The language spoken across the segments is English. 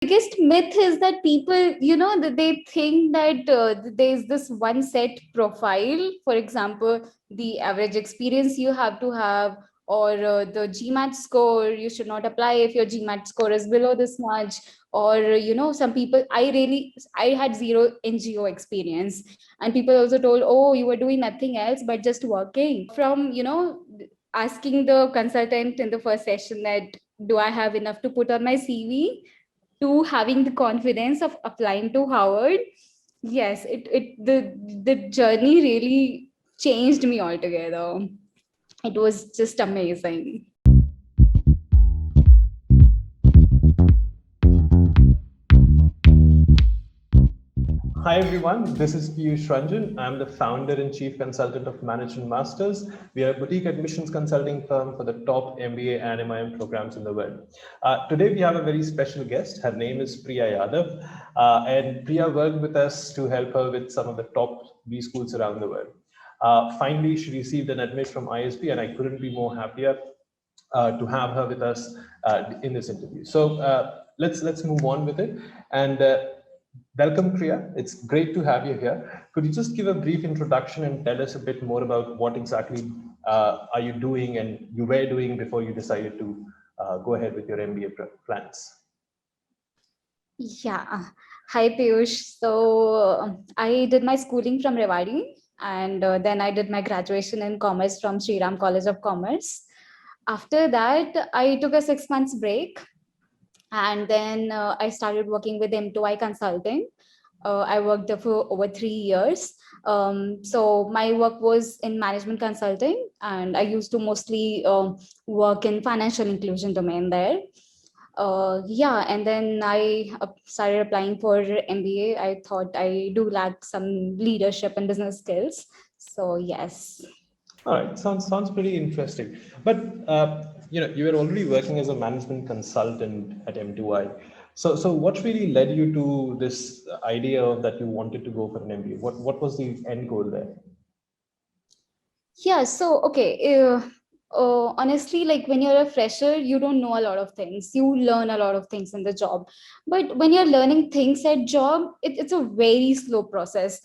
biggest myth is that people, that they think that there's this one set profile. For example, the average experience you have to have, or the GMAT score, you should not apply if your GMAT score is below this much. Or, some people, I had zero NGO experience. And people also told, oh, you were doing nothing else but just working. From, asking the consultant in the first session that, do I have enough to put on my CV, to having the confidence of applying to Harvard. Yes, the journey really changed me altogether. It was just amazing. Hi everyone, this is Piyush Ranjan. I'm the founder and chief consultant of Management Masters. We are a boutique admissions consulting firm for the top MBA and MIM programs in the world. Today we have a very special guest. Her name is Priya Yadav, and Priya worked with us to help her with some of the top B schools around the world. Finally, she received an admit from ISB, and I couldn't be more happier to have her with us in this interview. So let's move on with it. And welcome, Priya. It's great to have you here. Could you just give a brief introduction and tell us a bit more about what exactly are you doing and you were doing before you decided to go ahead with your MBA plans? Yeah. Hi, Piyush. So I did my schooling from Rewari, and then I did my graduation in commerce from Sri Ram College of Commerce. After that, I took a 6 months break, and then I started working with M2I Consulting. I worked there for over 3 years. So my work was in management consulting, and I used to mostly work in financial inclusion domain there. Yeah, and then I started applying for MBA. I thought I do lack some leadership and business skills. So yes. All right, sounds pretty interesting. But you were already working as a management consultant at M2I. So what really led you to this idea of that you wanted to go for an MBA? What was the end goal there? Yeah, so okay. Honestly, like when you're a fresher, you don't know a lot of things. You learn a lot of things in the job. But when you're learning things at job, it's a very slow process.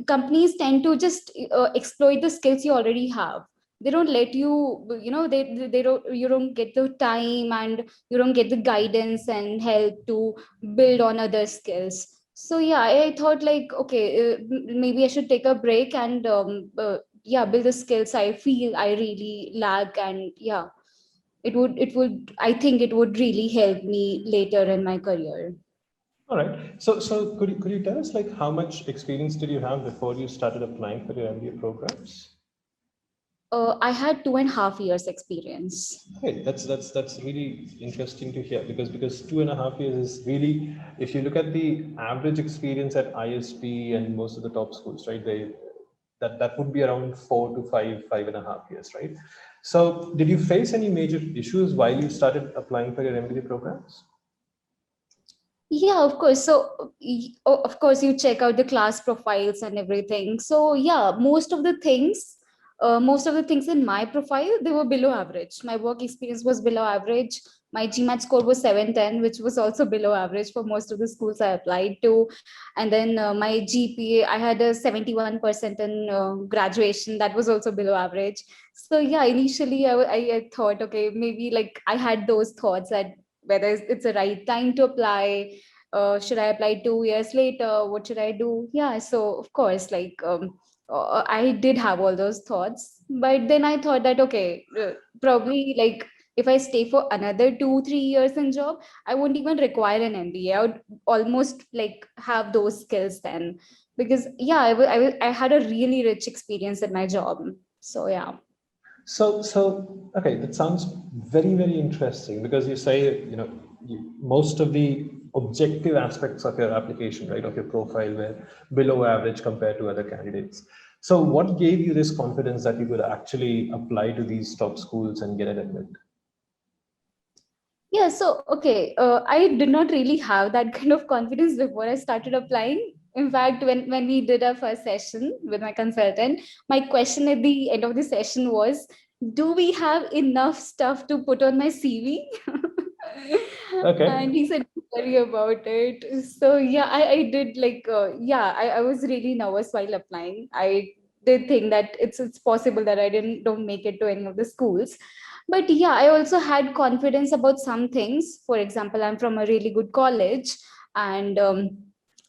Companies tend to just exploit the skills you already have. They don't let you, they don't, you don't get the time, and you don't get the guidance and help to build on other skills. So yeah, I thought like, okay, maybe I should take a break and yeah, build the skills I feel I really lack. And yeah, it would I think it would really help me later in my career. All right. So could you tell us like how much experience did you have before you started applying for your MBA programs? I had 2.5 years experience. Hey, that's really interesting to hear because 2.5 years is really, if you look at the average experience at ISP and most of the top schools, right? That would be around 4 to 5.5 years, right? So did you face any major issues while you started applying for your MBA programs? Yeah, of course. So, of course, you check out the class profiles and everything. So, yeah, most of the things in my profile, they were below average. My work experience was below average. My GMAT score was 710, which was also below average for most of the schools I applied to. And then my GPA, I had a 71% in graduation. That was also below average. So, yeah, initially I thought, okay, maybe like I had those thoughts that whether it's the right time to apply, should I apply 2 years later, what should I do. Yeah, so of course, like I did have all those thoughts, but then I thought that okay, probably like if I stay for another 2 3 years in job, I won't even require an MBA. I would almost like have those skills then, because yeah, I had a really rich experience at my job. So yeah. So okay, that sounds very interesting because you say most of the objective aspects of your application, right, of your profile were below average compared to other candidates. So what gave you this confidence that you could actually apply to these top schools and get an admit? Yeah, so okay, I did not really have that kind of confidence before I started applying. In fact, when we did our first session with my consultant, my question at the end of the session was, "Do we have enough stuff to put on my CV?" Okay. And he said, "Don't worry about it." So yeah, I did like, yeah, I was really nervous while applying. I did think that it's possible that I don't make it to any of the schools. But yeah, I also had confidence about some things. For example, I'm from a really good college, and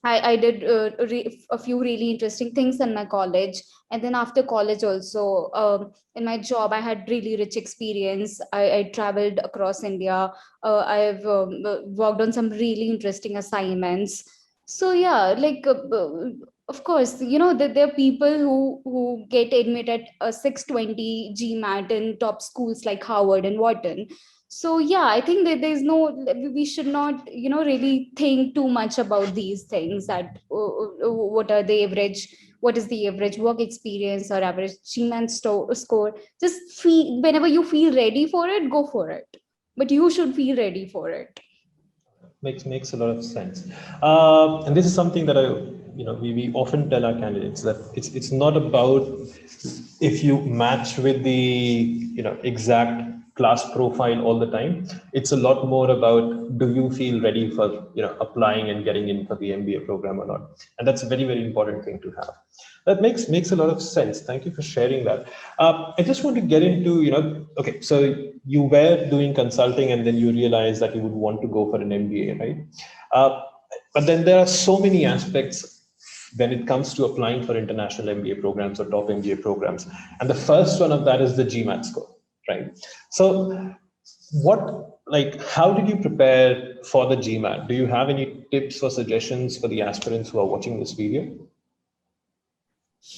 I did a few really interesting things in my college. And then after college also, in my job, I had really rich experience. I traveled across India. I've worked on some really interesting assignments. So yeah, like of course, there are people who get admitted at a 620 GMAT in top schools like Harvard and Wharton. So yeah, I think that there's no, we should not, really think too much about these things, that what is the average work experience or average GMAT score. Just feel, whenever you feel ready for it, go for it. But you should feel ready for it. Makes a lot of sense. And this is something that we often tell our candidates that it's not about if you match with the exact class profile all the time. It's a lot more about, do you feel ready for applying and getting in for the MBA program or not? And that's a very, very important thing to have. That makes a lot of sense. Thank you for sharing that. I just want to get into, okay, so you were doing consulting and then you realized that you would want to go for an MBA, right? Uh, but then there are so many aspects when it comes to applying for international MBA programs or top MBA programs. And the first one of that is the GMAT score, right? So how did you prepare for the GMAT? Do you have any tips or suggestions for the aspirants who are watching this video?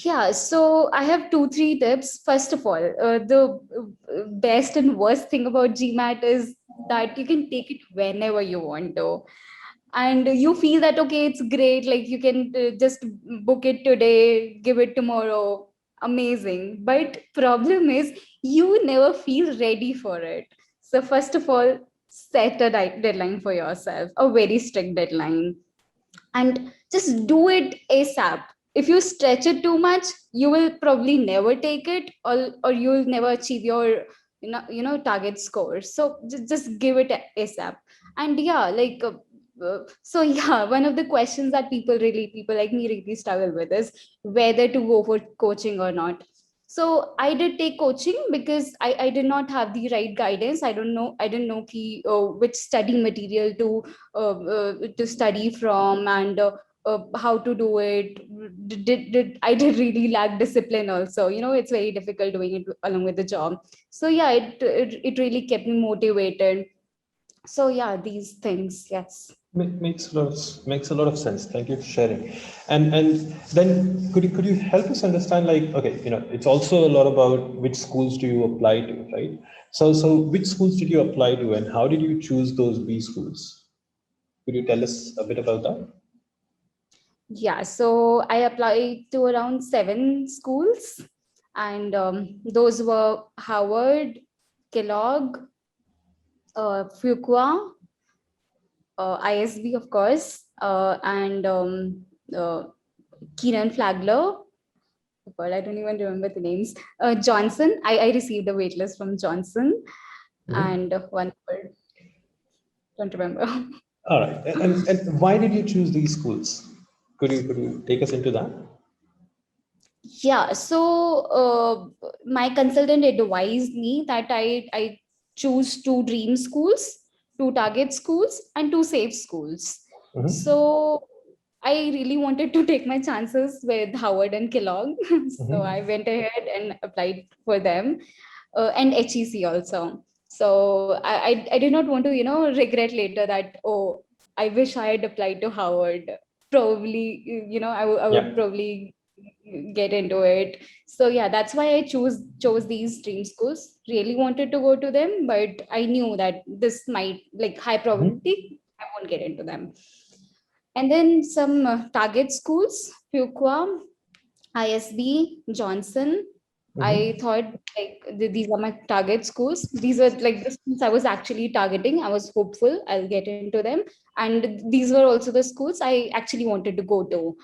Yeah, so I have two, three tips. First of all, the best and worst thing about GMAT is that you can take it whenever you want to. And you feel that, okay, it's great. Like you can just book it today, give it tomorrow. Amazing. But problem is you never feel ready for it. So first of all, set a deadline for yourself, a very strict deadline, and just do it ASAP. If you stretch it too much, you will probably never take it, or you will never achieve your target score. So just give it ASAP. And yeah, like so yeah, one of the questions that people like me really struggle with is whether to go for coaching or not. So I did take coaching because I did not have the right guidance. I didn't know which study material to study from, and how to do it. I did really lack discipline also. It's very difficult doing it along with the job. So yeah, it really kept me motivated. So yeah, these things, yes. Makes a lot of sense. Thank you for sharing. And then could you help us understand, like, okay, it's also a lot about which schools do you apply to, right? So which schools did you apply to, and how did you choose those B schools? Could you tell us a bit about that? Yeah, so I applied to around 7 schools, and those were Howard, Kellogg, Fuqua, ISB, of course, and Keenan Flagler. Oh God, I don't even remember the names. Johnson. I received a waitlist from Johnson, Mhm. and one more, don't remember. All right. And why did you choose these schools? Could you take us into that? Yeah, so my consultant advised me that I choose two dream schools, two target schools, and two safe schools. Mhm. So I really wanted to take my chances with Howard and Kellogg. So I Mhm. went ahead and applied for them, and HEC also. So I did not want to, regret later that, oh, I wish I had applied to Howard. Probably, I would Yeah. probably get into it. So yeah, that's why I chose these dream schools. Really wanted to go to them, but I knew that this might, like, high Mhm. probability I won't get into them. And then some target schools: Fuqua, ISB, Johnson. I Mhm. thought, like, these are my target schools. These were like the schools I was actually targeting. I was hopeful I'll get into them. And these were also the schools I actually wanted to go to.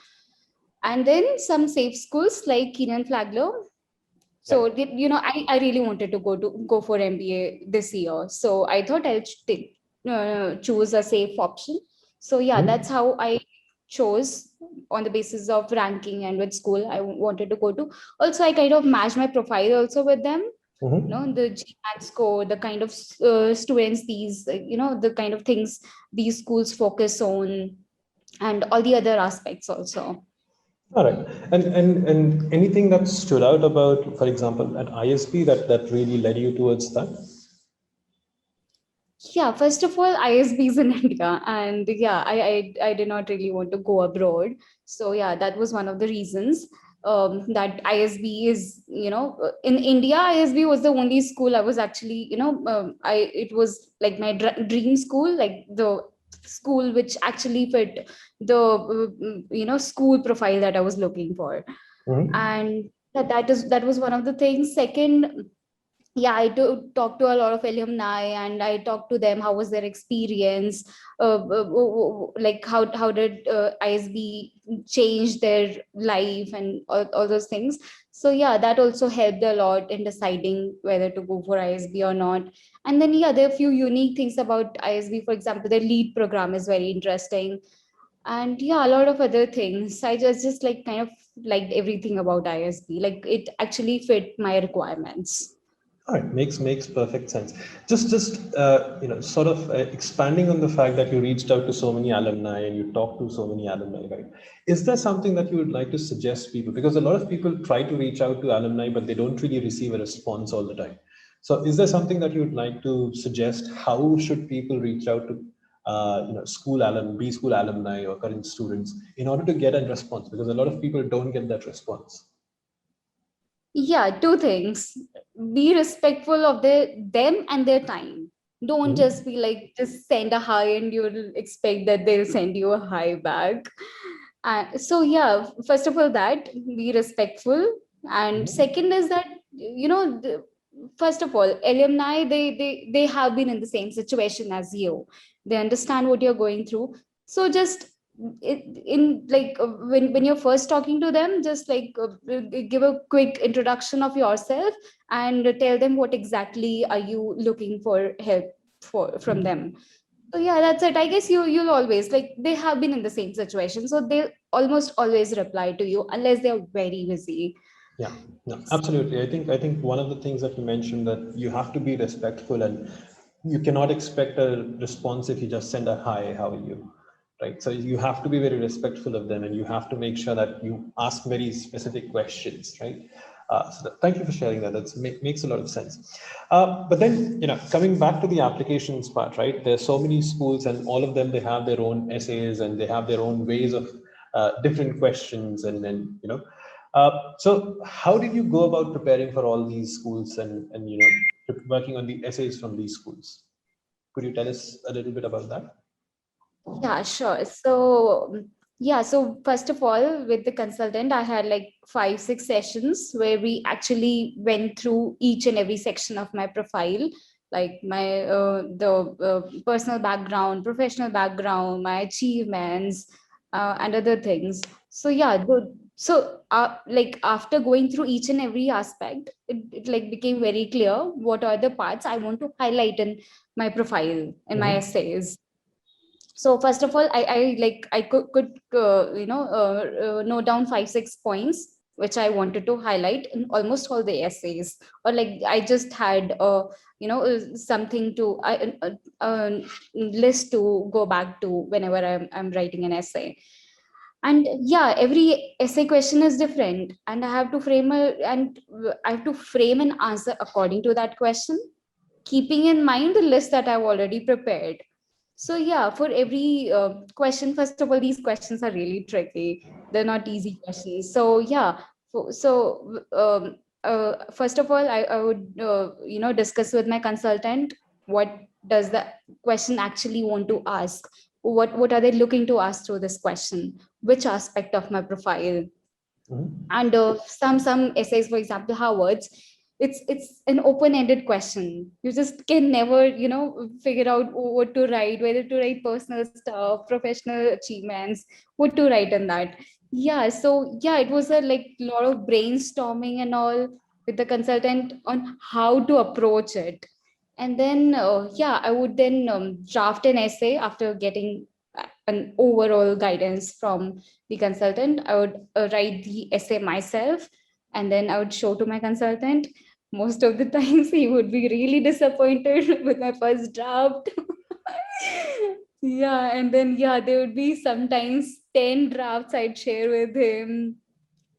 And then some safe schools like Keenan Flagler. Yeah. So, I really wanted to go for MBA this year. So I thought I'll take. choose a safe option. So yeah, that's how I chose, on the basis of ranking and which school I wanted to go to. Also, I kind of matched my profile also with them. The GMAT score, the kind of students these, the kind of things these schools focus on, and all the other aspects also. All right. And anything that stood out about, for example, at ISB that really led you towards that? Yeah, first of all, ISB is in India, and yeah, I did not really want to go abroad. So yeah, that was one of the reasons, that ISB is, in India, ISB was the only school I was actually, I it was like my dream school, like the school which actually fit the school profile that I was looking for. Mhm. And that was one of the things. Second, yeah, I do talk to a lot of alumni, and I talk to them how was their experience, like how did ISB change their life, and all those things. So yeah, that also helped a lot in deciding whether to go for ISB or not. And then yeah, there are a few unique things about ISB. For example, their lead program is very interesting, and yeah, a lot of other things. I just like kind of liked everything about ISB, like it actually fit my requirements. All right, makes perfect sense. Just sort of expanding on the fact that you reached out to so many alumni and you talked to so many alumni, right? Is there something that you would like to suggest people? Because a lot of people try to reach out to alumni, but they don't really receive a response all the time. So, is there something that you would like to suggest? How should people reach out to B school alumni or current students in order to get a response? Because a lot of people don't get that response. Yeah, two things. Be respectful of them and their time. Don't just Mhm. be like, just send a hi and you'll expect that they'll send you a hi back. So yeah, first of all, that be respectful. And Mhm. second is that, first of all, alumni, they have been in the same situation as you. They understand what you're going through. So just in like, when you're first talking to them, just like, give a quick introduction of yourself, and tell them what exactly are you looking for help for from them. So yeah, that's it. I guess you'll always, like, they have been in the same situation, so they almost always reply to you unless they're very busy. Yeah, no, absolutely. I think one of the things that you mentioned, that you have to be respectful and you cannot expect a response if you just send a hi, how are you? Right. So you have to be very respectful of them and you have to make sure that you ask very specific questions, right? Thank you for sharing that. That makes a lot of sense. But then, coming back to the applications part, right? There's so many schools and all of them, they have their own essays and they have their own ways of different questions and then, so how did you go about preparing for all these schools and working on the essays from these schools? Could you tell us a little bit about that? Yeah, sure. So, yeah, so first of all, with the consultant, I had like 5, 6 sessions where we actually went through each and every section of my profile, like my the personal background, professional background, my achievements, and other things. So yeah, like after going through each and every aspect, it like became very clear what are the parts I want to highlight in my profile, in my Mhm. essays. So first of all, I could note down 5, 6 points which I wanted to highlight in almost all the essays, or like I just had something to list to go back to whenever I'm writing an essay. And yeah, every essay question is different, and I have to frame an answer according to that question, keeping in mind the list that I've already prepared. So yeah, for every question, first of all, these questions are really tricky. They're not easy questions. So yeah, first of all, I would discuss with my consultant what does the question actually want to ask. What are they looking to ask through this question? Which aspect of my profile? Mhm. And some essays, for example, Harvard's, it's an open-ended question. You just can never figure out what to write, whether to write personal stuff, professional achievements, what to write in that. Yeah, so yeah, it was a like lot of brainstorming and all with the consultant on how to approach it. And then, yeah, I would then draft an essay after getting an overall guidance from the consultant. I would write the essay myself, and then I would show to my consultant. Most of the times, he would be really disappointed with my first draft. Yeah, and then, yeah, there would be sometimes 10 drafts I'd share with him.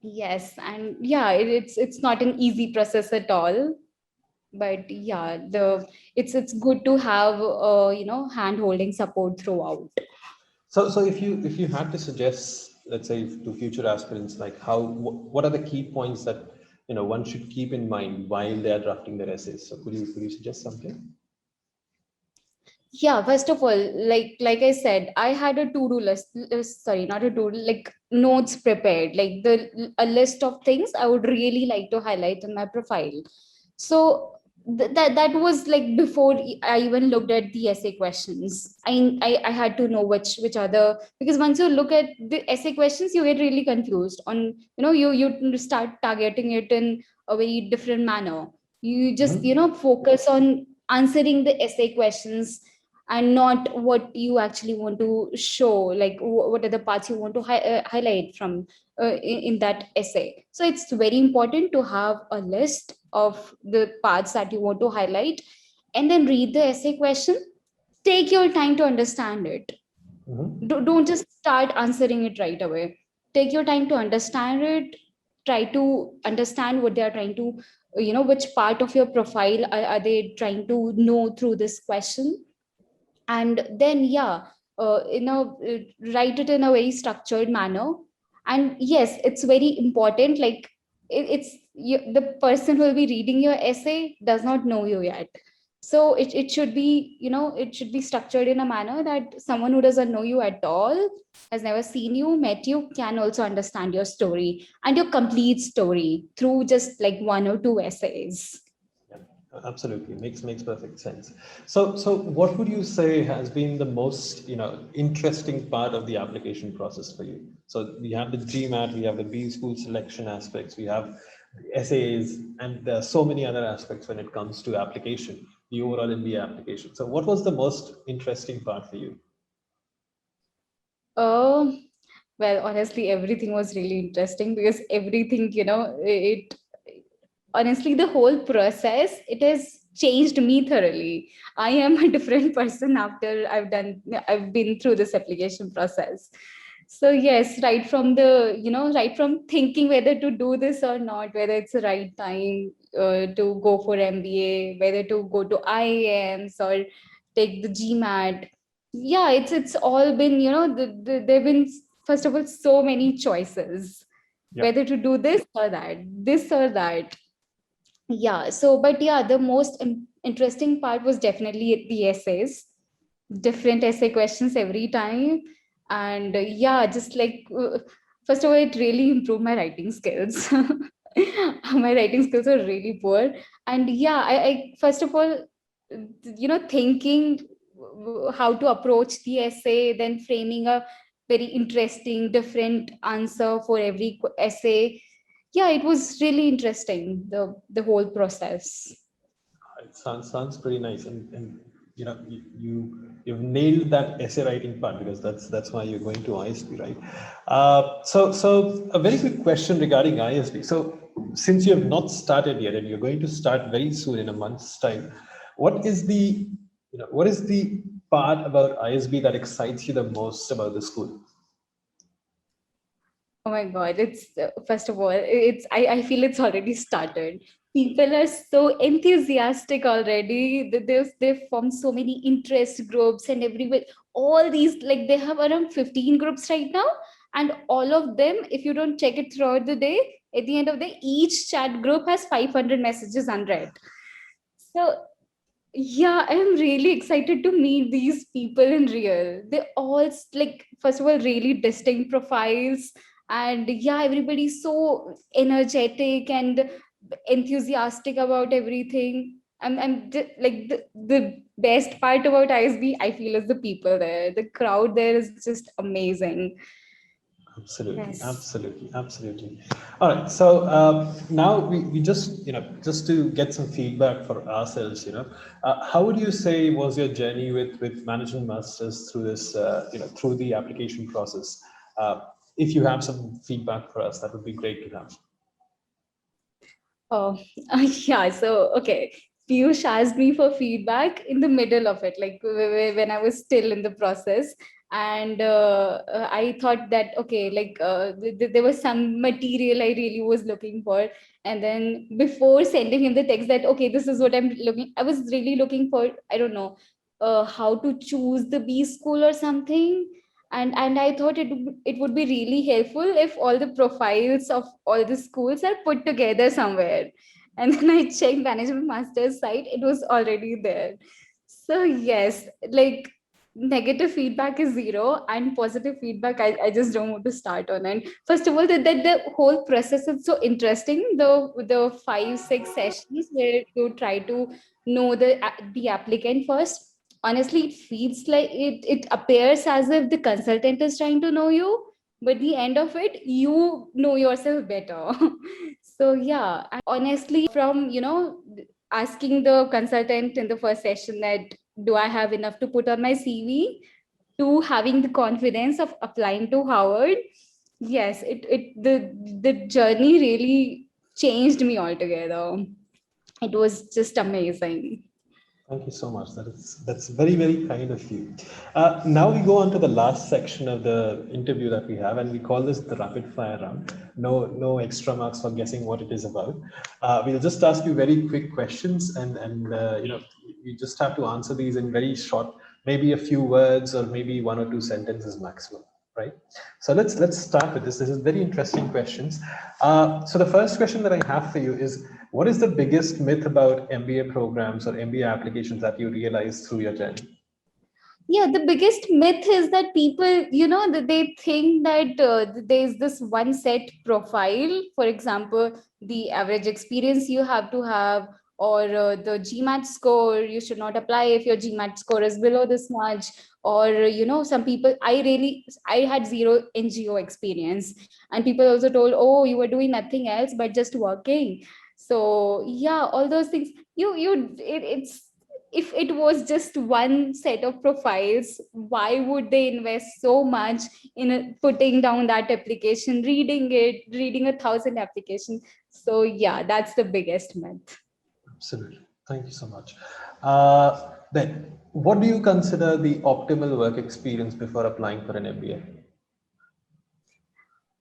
Yes, and yeah, it's not an easy process at all, but yeah, it's good to have hand holding support throughout. So if you had to suggest, let's say, to future aspirants, like what are the key points that one should keep in mind while they are drafting their essays? So could you suggest something? Yeah, first of all, like I said, I had a to-do list, sorry, not a to like notes prepared, like a list of things I would really like to highlight in my profile. So that was like before I even looked at the essay questions. I had to know which are the, because once you look at the essay questions, you get really confused on, you start targeting it in a very different manner. You just, Mhm. focus on answering the essay questions and not what you actually want to show, like what are the parts you want to highlight from in that essay. So it's very important to have a list of the parts that you want to highlight, and then read the essay question. Take your time to understand it. Mhm. Don't just start answering it right away. Take your time to understand it. Try to understand what they are trying to, which part of your profile are they trying to know through this question. And then, yeah, write it in a very structured manner. And yes, it's very important, like the person who will be reading your essay does not know you yet. So it should be, it should be structured in a manner that someone who doesn't know you at all, has never seen you, met you, can also understand your story and your complete story through just like one or two essays. Yeah, absolutely. Makes perfect sense. So what would you say has been the most, interesting part of the application process for you? So we have the GMAT, we have the B school selection aspects, we have the essays, and there are so many other aspects when it comes to application, the overall MBA application. So what was the most interesting part for you? Oh, well, honestly, everything was really interesting because everything, it honestly, the whole process, it has changed me thoroughly. I am a different person after I've been through this application process. So yes, right from thinking whether to do this or not, whether it's the right time to go for MBA, whether to go to IIMs or take the GMAT. Yeah, it's all been, there've been, first of all, so many choices, Yeah. whether to do this or that. Yeah, so but yeah, the most interesting part was definitely the essays, different essay questions every time. And yeah, just like first of all, it really improved my writing skills. My writing skills are really poor. And yeah, I first of all, thinking how to approach the essay, then framing a very interesting different answer for every essay. Yeah, it was really interesting, the whole process. It sounds pretty nice, and you've nailed that essay writing part, because that's why you're going to ISB, right? So a very quick question regarding ISB. So since you have not started yet, and you're going to start very soon in a month's time, what is the part about ISB that excites you the most about the school? Oh my God, it's first of all, I feel it's already started. People are so enthusiastic already. They've formed so many interest groups and everywhere. All these, like they have around 15 groups right now. And all of them, if you don't check it throughout the day, at the end of the day, each chat group has 500 messages unread. So yeah, I am really excited to meet these people in real. They all like, first of all, really distinct profiles. And yeah, everybody's so energetic and enthusiastic about everything. Like the best part about ISB, I feel, is the people there. The crowd there is just amazing. Absolutely, Yes. absolutely, absolutely. All right. So now we just, just to get some feedback for ourselves, how would you say was your journey with management masters through this, through the application process? If you have some feedback for us, that would be great to have. Oh, yeah. So, okay. Piyush asked me for feedback in the middle of it, like when I was still in the process. And I thought that, okay, like there was some material I really was looking for. And then before sending him the text that, okay, this is what I'm looking, I was really looking for, I don't know, how to choose the B school or something. And I thought it would be really helpful if all the profiles of all the schools are put together somewhere. And then I checked management master's site, it was already there. So yes, like negative feedback is zero, and positive feedback I just don't want to start on. And first of all, that the whole process is so interesting. The 5 6 sessions where you try to know the applicant first. Honestly, it feels like it appears as if the consultant is trying to know you, but the end of it, you know yourself better. So yeah, honestly, from asking the consultant in the first session that do I have enough to put on my CV, to having the confidence of applying to Harvard, yes, the journey really changed me altogether. It was just amazing. Thank you so much. That's very, very kind of you. Now we go on to the last section of the interview that we have, and we call this the rapid fire round. No extra marks for guessing what it is about. We'll just ask you very quick questions, and you just have to answer these in very short, maybe a few words or maybe 1 or 2 sentences maximum. Right. So let's start with this. This is very interesting questions. So the first question that I have for you is, what is the biggest myth about MBA programs or MBA applications that you realized through your journey? Yeah, the biggest myth is that people, that they think that there's this one set profile. For example, the average experience you have to have, or the GMAT score, you should not apply if your GMAT score is below this much. Or, some people, I had zero NGO experience. And people also told, oh, you were doing nothing else but just working. So yeah, all those things, it's, if it was just one set of profiles, why would they invest so much in putting down that application, reading 1,000 applications? So yeah, that's the biggest myth. Absolutely. Thank you so much. Then, what do you consider the optimal work experience before applying for an MBA?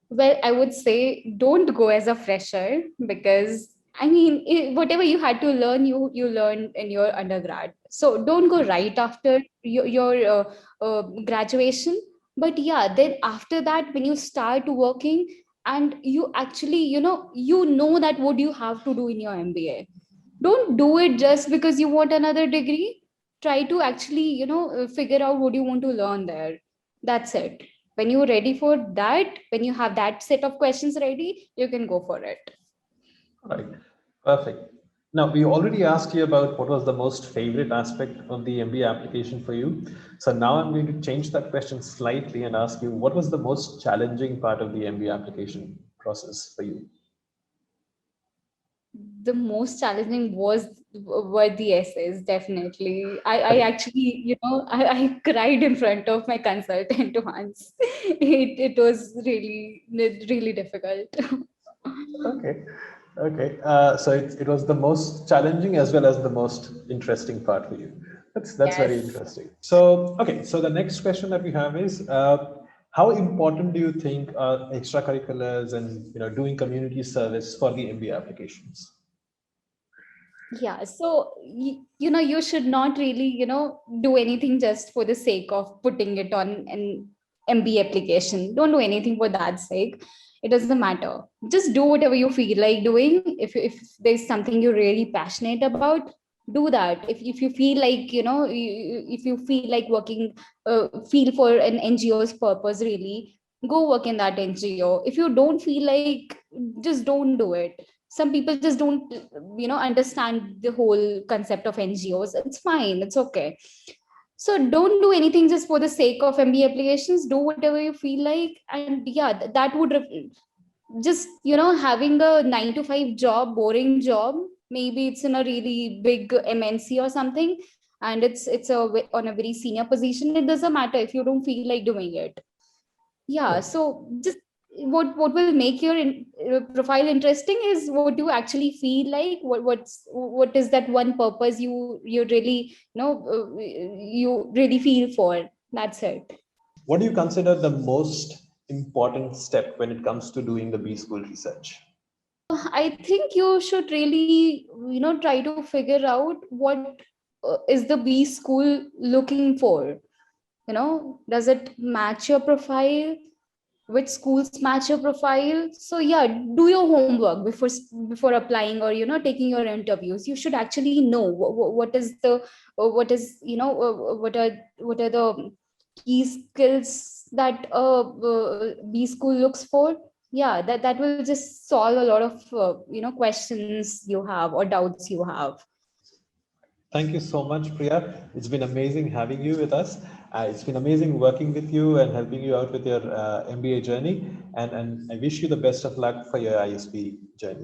Well, I would say don't go as a fresher, because I mean, whatever you had to learn, you learned in your undergrad. So don't go right after your graduation. But yeah, then after that, when you start working and you actually, you know that what you have to do in your MBA. Don't do it just because you want another degree. Try to actually, figure out what you want to learn there. That's it. When you're ready for that, when you have that set of questions ready, you can go for it. All right. Perfect. Now, we already asked you about what was the most favorite aspect of the MBA application for you. So now I'm going to change that question slightly and ask you, what was the most challenging part of the MBA application process for you? The most challenging were the essays, definitely. I actually, I cried in front of my consultant once. It was really difficult. Okay. Okay. So it was the most challenging as well as the most interesting part for you. That's very Yes. interesting. So okay. So the next question that we have is, how important do you think are extracurriculars and doing community service for the MBA applications? Yeah, so you should not really do anything just for the sake of putting it on an MBA application. Don't do anything for that sake. It doesn't matter. Just do whatever you feel like doing. If there's something you're really passionate about, do that. If you feel like if you feel like working, feel for an NGO's purpose, really go work in that NGO. If you don't feel like, just don't do it. Some people just don't understand the whole concept of NGOs. It's fine, it's okay. So don't do anything just for the sake of MBA applications. Do whatever you feel like, and yeah, that would just having a 9 to 5 job, boring job. Maybe it's in a really big MNC or something, and on a very senior position. It doesn't matter if you don't feel like doing it. Yeah, Right. so just what will make your profile interesting is what you actually feel like. What is that one purpose you really you really feel for. That's it. What do you consider the most important step when it comes to doing the B school research? I think you should really, try to figure out what is the B school looking for. Does it match your profile? Which schools match your profile? So yeah, do your homework before applying, or taking your interviews. You should actually know what is the what is what are the key skills that B school looks for. Yeah, that will just solve a lot of questions you have or doubts you have. Thank you so much, Priya. It's been amazing having you with us. It's been amazing working with you and helping you out with your MBA journey. And I wish you the best of luck for your ISB journey.